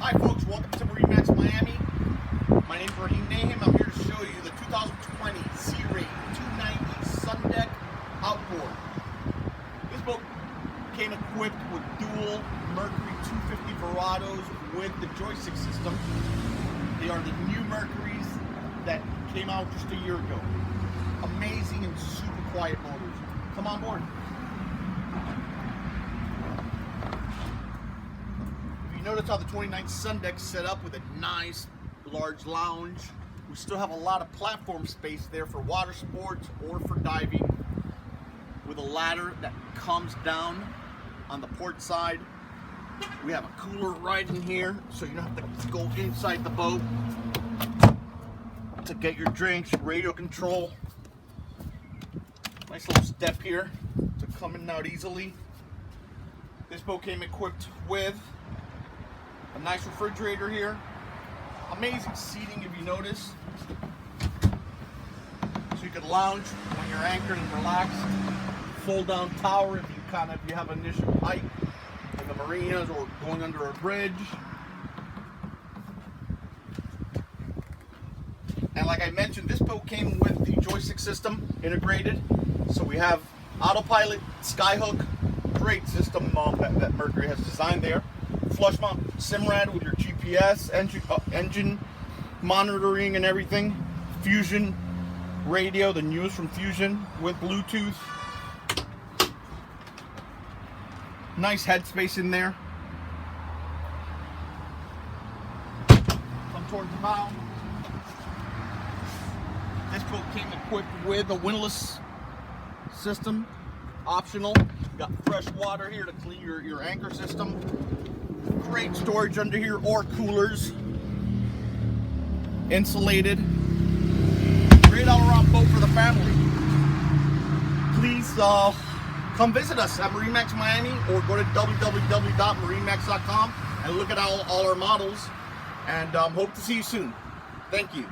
Hi folks, welcome to MarineMax Miami. My name is MarineMax. I'm here to show you the 2020 Sea Ray 290 Sundeck Outboard. This boat came equipped with dual Mercury 250 Verados with the joystick system. They are the new Mercuries that came out just a year ago. Amazing and super quiet motors. Come on board. Notice how the 29 Sundeck set up with a nice large lounge. We still have a lot of platform space there for water sports or for diving, with a ladder that comes down on the port side. We have a cooler right in here, so you don't have to go inside the boat to get your drinks, radio control. Nice little step here to come in and out easily. This boat came equipped with a nice refrigerator here. Amazing seating, if you notice. So you can lounge when you're anchored and relaxed. Fold down tower if you have an issue with height in the marinas or going under a bridge. And like I mentioned, this boat came with the joystick system integrated. So we have autopilot, skyhook, great system that Mercury has designed there. Flush mount Simrad with your GPS, engine monitoring and everything. Fusion radio, the newest from Fusion with Bluetooth. Nice headspace in there. Come towards the bow. This boat came equipped with a windlass system, optional. Got fresh water here to clean your anchor system. Great storage under here, or coolers. Insulated. Great all-around boat for the family. Please come visit us at MarineMax Miami, or go to www.marinemax.com and look at all our models. And hope to see you soon. Thank you.